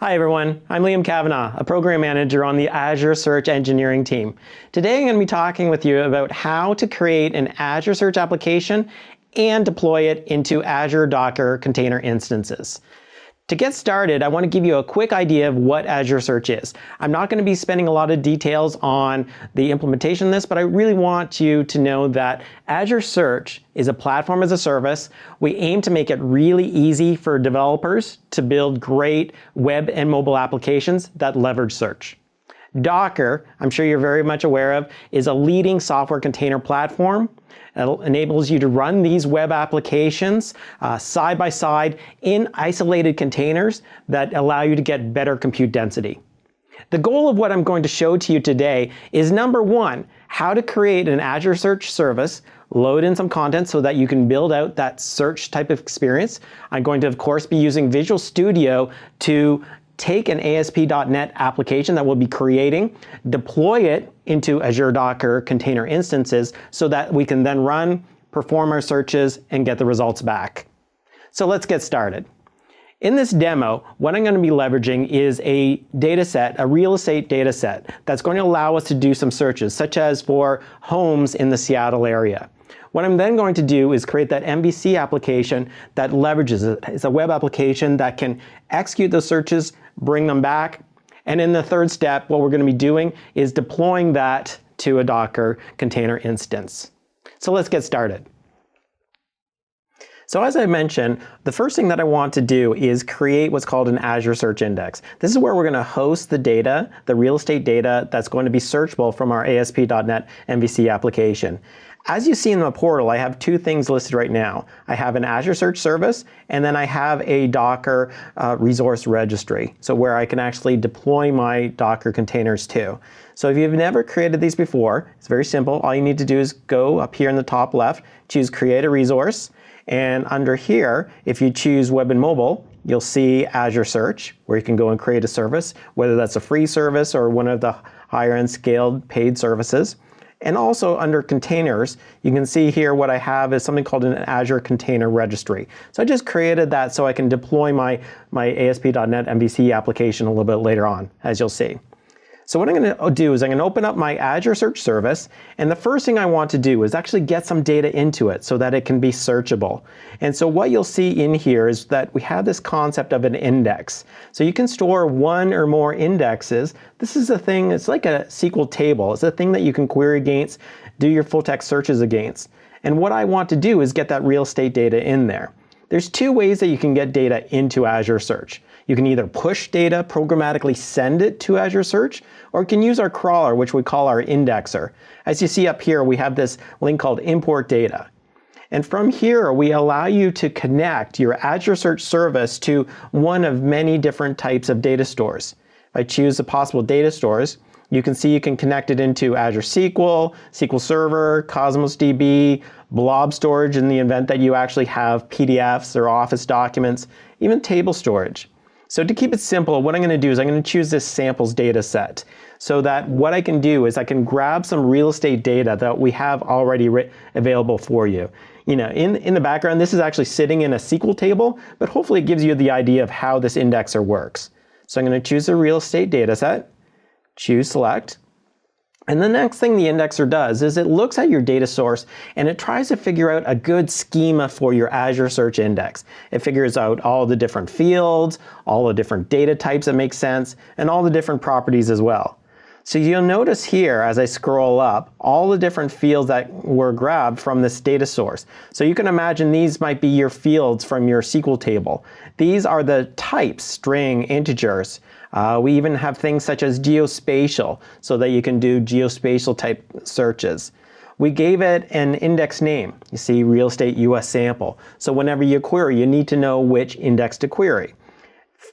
Hi everyone, I'm Liam Kavanagh, a program manager on the Azure Search Engineering team. Today I'm going to be talking with you about how to create an Azure Search application and deploy it into Azure Docker container instances. To get started, I want to give you a quick idea of what Azure Search is. I'm not going to be spending a lot of details on the implementation of this, but I really want you to know that Azure Search is a platform as a service. We aim to make it really easy for developers to build great web and mobile applications that leverage search. Docker, I'm sure you're very much aware of, is a leading software container platform. It enables you to run these web applications side by side in isolated containers that allow you to get better compute density. The goal of what I'm going to show to you today is number one, how to create an Azure Search service, load in some content so that you can build out that search type of experience. I'm going to, of course, be using Visual Studio to take an ASP.NET application that we'll be creating, deploy it into Azure Docker container instances so that we can then run, perform our searches, and get the results back. So let's get started. In this demo, what I'm going to be leveraging is a data set, a real estate data set, that's going to allow us to do some searches, such as for homes in the Seattle area. What I'm then going to do is create that MVC application that leverages it. It's a web application that can execute those searches, bring them back, and in the third step, what we're going to be doing is deploying that to a Docker container instance. So let's get started. So as I mentioned, the first thing that I want to do is create what's called an Azure Search Index. This is where we're going to host the data, the real estate data that's going to be searchable from our ASP.NET MVC application. As you see in the portal, I have two things listed right now. I have an Azure Search service, and then I have a Docker resource registry, so where I can actually deploy my Docker containers to. So if you've never created these before, it's very simple. All you need to do is go up here in the top left, choose Create a Resource, and under here, if you choose Web and Mobile, you'll see Azure Search, where you can go and create a service, whether that's a free service or one of the higher-end scaled paid services. And also under containers, you can see here what I have is something called an Azure Container Registry. So I just created that so I can deploy my ASP.NET MVC application a little bit later on, as you'll see. So what I'm going to do is I'm going to open up my Azure Search service, and the first thing I want to do is actually get some data into it so that it can be searchable. And so what you'll see in here is that we have this concept of an index. So you can store one or more indexes. This is a thing, it's like a SQL table. It's a thing that you can query against, do your full text searches against. And what I want to do is get that real estate data in there. There's two ways that you can get data into Azure Search. You can either push data, programmatically send it to Azure Search, or you can use our crawler, which we call our indexer. As you see up here, we have this link called Import Data. And from here, we allow you to connect your Azure Search service to one of many different types of data stores. If I choose the possible data stores, you can see you can connect it into Azure SQL, SQL Server, Cosmos DB, blob storage in the event that you actually have PDFs or Office documents, even table storage. So to keep it simple, what I'm going to do is I'm going to choose this samples data set so that what I can do is I can grab some real estate data that we have already available for you. You know, in the background, this is actually sitting in a SQL table, but hopefully it gives you the idea of how this indexer works. So I'm going to choose a real estate data set, choose select. And the next thing the indexer does is it looks at your data source and it tries to figure out a good schema for your Azure Search Index. It figures out all the different fields, all the different data types that make sense, and all the different properties as well. So you'll notice here as I scroll up all the different fields that were grabbed from this data source. So you can imagine these might be your fields from your SQL table. These are the types, string, integers. We even have things such as geospatial so that you can do geospatial type searches. We gave it an index name. You see real estate US sample. So whenever you query, you need to know which index to query.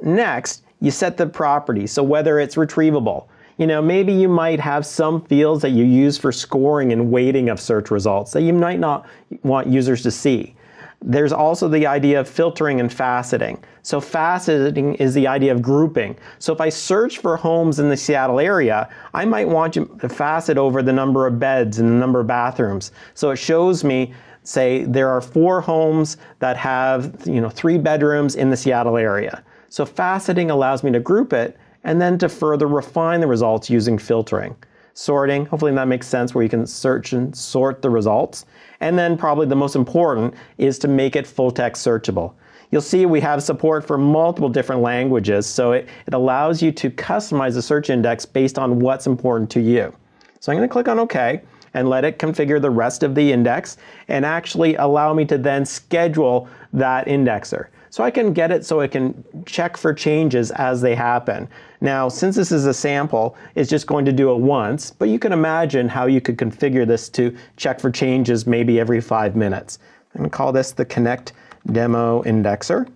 Next, you set the property. So whether it's retrievable. You know, maybe you might have some fields that you use for scoring and weighting of search results that you might not want users to see. There's also the idea of filtering and faceting. So faceting is the idea of grouping. So if I search for homes in the Seattle area, I might want to facet over the number of beds and the number of bathrooms. So it shows me, say, there are 4 homes that have 3 bedrooms in the Seattle area. So faceting allows me to group it and then to further refine the results using filtering. Sorting, hopefully that makes sense, where you can search and sort the results. And then probably the most important is to make it full text searchable. You'll see we have support for multiple different languages, so it allows you to customize the search index based on what's important to you. So I'm going to click on OK and let it configure the rest of the index and actually allow me to then schedule that indexer. So I can get it so I can check for changes as they happen. Now, since this is a sample, it's just going to do it once, but you can imagine how you could configure this to check for changes maybe every 5 minutes. I'm going to call this the Connect Demo Indexer,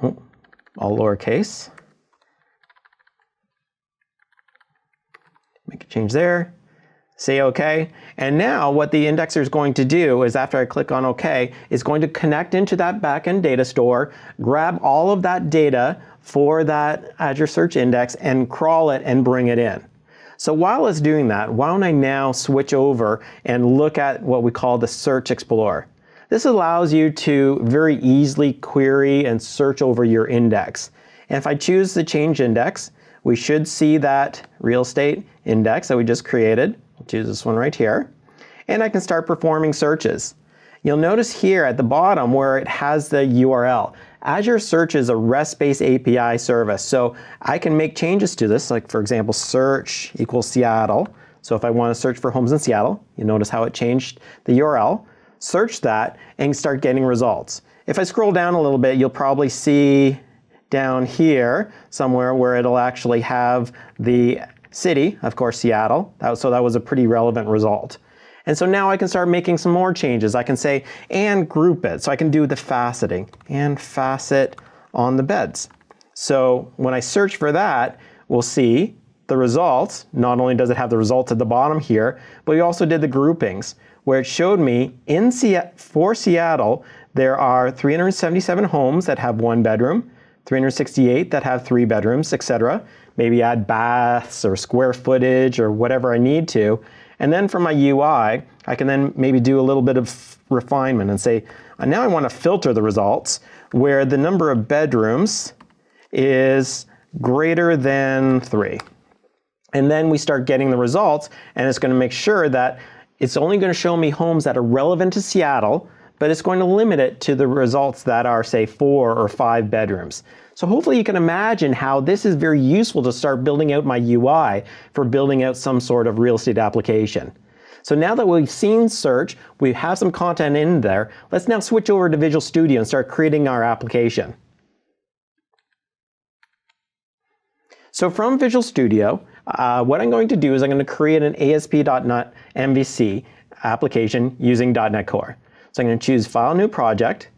all lowercase. Make a change there. Say OK, and now what the indexer is going to do is, after I click on OK, is going to connect into that backend data store, grab all of that data for that Azure Search Index and crawl it and bring it in. So while it's doing that, why don't I now switch over and look at what we call the Search Explorer. This allows you to very easily query and search over your index. And if I choose the change index, we should see that real estate index that we just created. I'll choose this one right here. And I can start performing searches. You'll notice here at the bottom where it has the URL. Azure Search is a REST-based API service, so I can make changes to this, like for example, search equals Seattle. So if I want to search for homes in Seattle, you notice how it changed the URL. Search that and start getting results. If I scroll down a little bit, you'll probably see down here somewhere where it'll actually have the city, of course, Seattle. So that was a pretty relevant result. And so now I can start making some more changes. I can say, and group it. So I can do the faceting, and facet on the beds. So when I search for that, we'll see the results. Not only does it have the results at the bottom here, but we also did the groupings, where it showed me for Seattle, there are 377 homes that have 1 bedroom, 368 that have 3 bedrooms, etc. Maybe add baths or square footage or whatever I need to. And then from my UI, I can then maybe do a little bit of refinement and say, now I want to filter the results where the number of bedrooms is greater than 3. And then we start getting the results, and it's going to make sure that it's only going to show me homes that are relevant to Seattle, but it's going to limit it to the results that are, say, 4 or 5 bedrooms. So hopefully you can imagine how this is very useful to start building out my UI for building out some sort of real estate application. So now that we've seen search, we have some content in there, let's now switch over to Visual Studio and start creating our application. So from Visual Studio, what I'm going to do is I'm going to create an ASP.NET MVC application using .NET Core. So I'm going to choose File, New Project,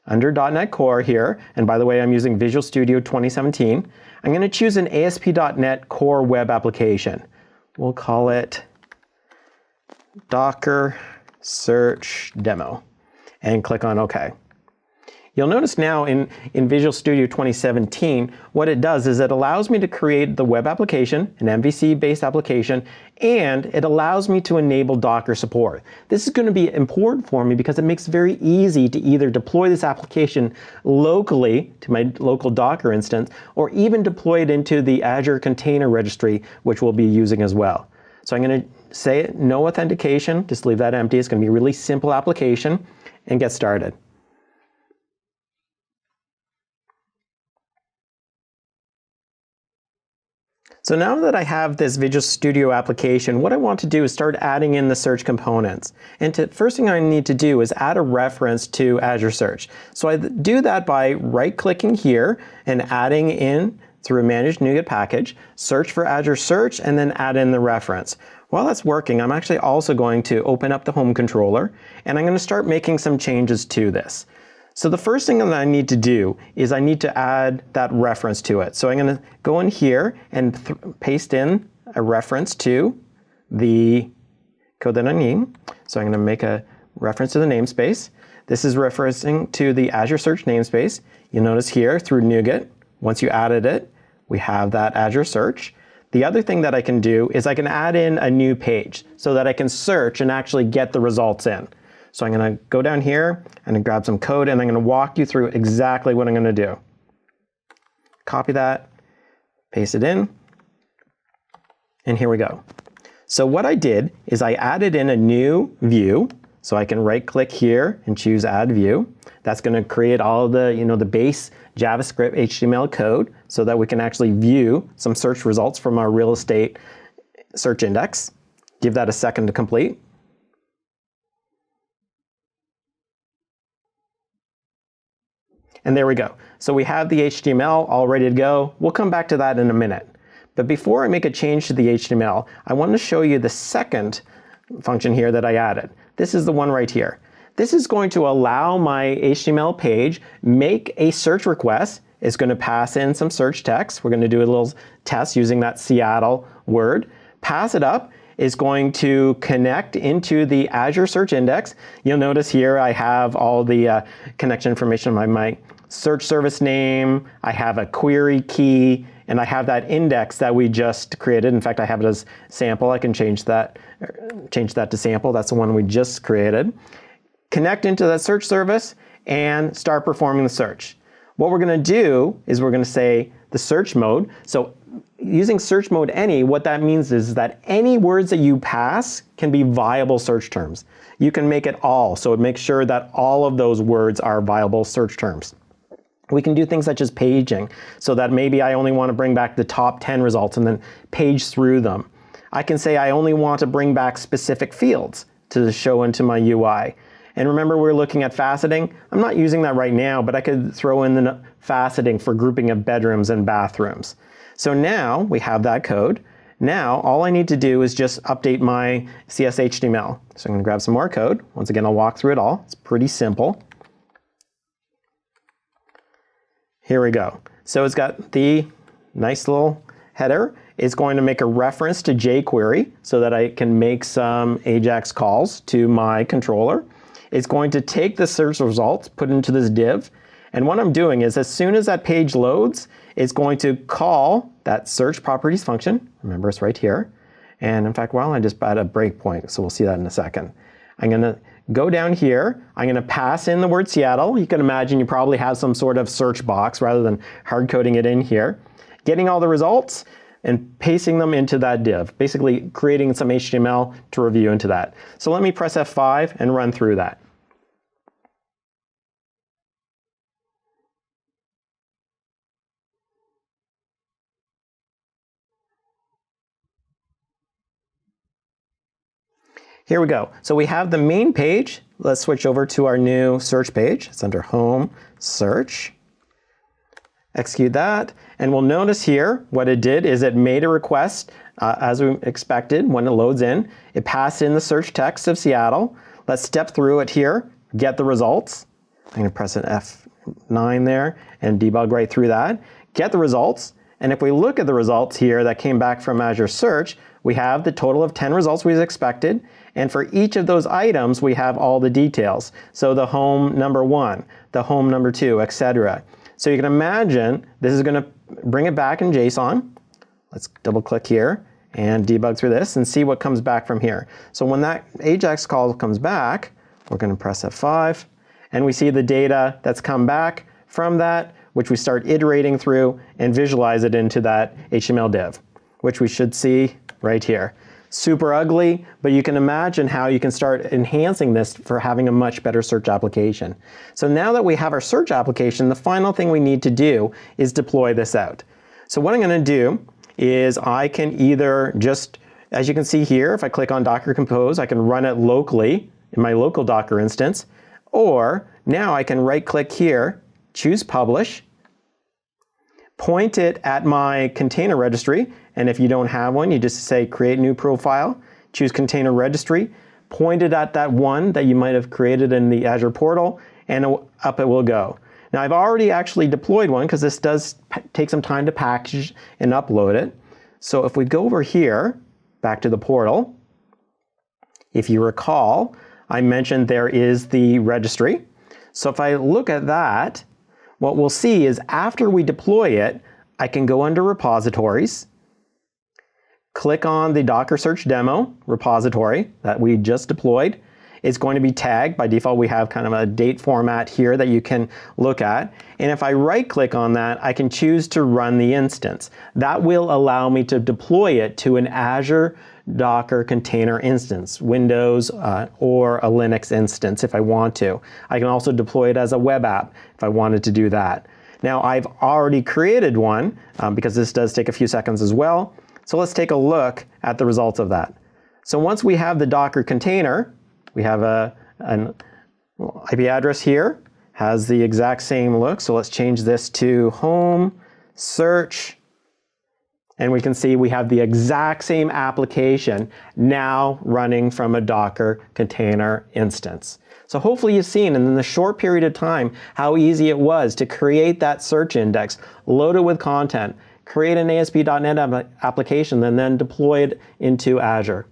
under .NET Core here, and by the way, I'm using Visual Studio 2017. I'm going to choose an ASP.NET Core web application. We'll call it Docker Search Demo, and click on OK. You'll notice now in Visual Studio 2017, what it does is it allows me to create the web application, an MVC-based application, and it allows me to enable Docker support. This is going to be important for me because it makes it very easy to either deploy this application locally to my local Docker instance, or even deploy it into the Azure Container Registry, which we'll be using as well. So I'm going to say no authentication, just leave that empty. It's going to be a really simple application, and get started. So now that I have this Visual Studio application, what I want to do is start adding in the search components. And first thing I need to do is add a reference to Azure Search. So I do that by right-clicking here and adding in through a Manage NuGet package, search for Azure Search, and then add in the reference. While that's working, I'm actually also going to open up the Home controller, and I'm going to start making some changes to this. So the first thing that I need to do is I need to add that reference to it. So I'm going to go in here and paste in a reference to the code that I need. So I'm going to make a reference to the namespace. This is referencing to the Azure Search namespace. You'll notice here through NuGet, once you added it, we have that Azure Search. The other thing that I can do is I can add in a new page so that I can search and actually get the results in. So I'm going to go down here and grab some code, and I'm going to walk you through exactly what I'm going to do. Copy that, paste it in, and here we go. So what I did is I added in a new view. So I can right click here and choose add view. That's going to create all the, the base JavaScript HTML code so that we can actually view some search results from our real estate search index. Give that a second to complete. And there we go. So we have the HTML all ready to go. We'll come back to that in a minute. But before I make a change to the HTML, I want to show you the second function here that I added. This is the one right here. This is going to allow my HTML page make a search request. It's going to pass in some search text. We're going to do a little test using that Seattle word. Pass it up. Is going to connect into the Azure Search Index. You'll notice here I have all the connection information on my search service name. I have a query key, and I have that index that we just created. In fact, I have it as sample. I can change that to sample. That's the one we just created. Connect into that search service and start performing the search. What we're going to do is we're going to say the search mode. So using search mode any, what that means is that any words that you pass can be viable search terms. You can make it all, so it makes sure that all of those words are viable search terms. We can do things such as paging, so that maybe I only want to bring back the top 10 results and then page through them. I can say I only want to bring back specific fields to show into my UI. And remember, we're looking at faceting. I'm not using that right now, but I could throw in the faceting for grouping of bedrooms and bathrooms. So now we have that code. Now all I need to do is just update my CS HTML. So I'm going to grab some more code. Once again, I'll walk through it all. It's pretty simple. Here we go. So it's got the nice little header. It's going to make a reference to jQuery so that I can make some AJAX calls to my controller. It's going to take the search results, put it into this div. And what I'm doing is as soon as that page loads, it's going to call that search properties function. Remember, it's right here. And in fact, I just add a breakpoint, so we'll see that in a second. I'm going to go down here. I'm going to pass in the word Seattle. You can imagine you probably have some sort of search box rather than hard coding it in here. Getting all the results and pasting them into that div, basically creating some HTML to review into that. So let me press F5 and run through that. Here we go. So we have the main page. Let's switch over to our new search page. It's under Home, Search. Execute that. And we'll notice here what it did is it made a request as we expected when it loads in. It passed in the search text of Seattle. Let's step through it here, get the results. I'm going to press an F9 there and debug right through that. Get the results. And if we look at the results here that came back from Azure Search, we have the total of 10 results we expected. And for each of those items, we have all the details. So the home number 1, the home number 2, etc. So you can imagine this is going to bring it back in JSON. Let's double click here and debug through this and see what comes back from here. So when that AJAX call comes back, we're going to press F5 and we see the data that's come back from that, which we start iterating through and visualize it into that HTML div, which we should see right here. Super ugly, but you can imagine how you can start enhancing this for having a much better search application. So now that we have our search application, the final thing we need to do is deploy this out. So what I'm going to do is I can either just, as you can see here, if I click on Docker Compose, I can run it locally in my local Docker instance, or now I can right click here, choose Publish, point it at my container registry, and if you don't have one, you just say Create New Profile, choose Container Registry, point it at that one that you might have created in the Azure portal, and up it will go. Now I've already actually deployed one because this does take some time to package and upload it. So if we go over here, back to the portal, if you recall, I mentioned there is the registry. So if I look at that, what we'll see is after we deploy it, I can go under Repositories, click on the Docker Search Demo repository that we just deployed. It's going to be tagged. By default, we have kind of a date format here that you can look at. And if I right-click on that, I can choose to run the instance. That will allow me to deploy it to an Azure Docker container instance, Windows or a Linux instance if I want to. I can also deploy it as a web app if I wanted to do that. Now, I've already created one because this does take a few seconds as well. So let's take a look at the results of that. So once we have the Docker container, we have an IP address here, has the exact same look. So let's change this to home, search, and we can see we have the exact same application now running from a Docker container instance. So hopefully you've seen in the short period of time how easy it was to create that search index, load it with content, create an ASP.NET application, and then deploy it into Azure.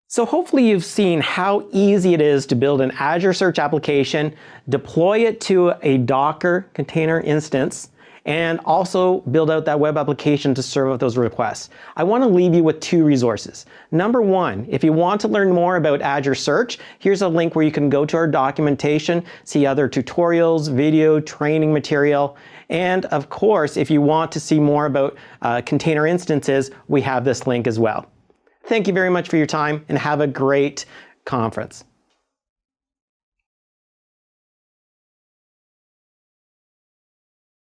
So hopefully you've seen how easy it is to build an Azure Search application, deploy it to a Docker container instance, and also build out that web application to serve up those requests. I want to leave you with two resources. Number one, if you want to learn more about Azure Search, here's a link where you can go to our documentation, see other tutorials, video, training material, and of course, if you want to see more about container instances, we have this link as well. Thank you very much for your time and have a great conference.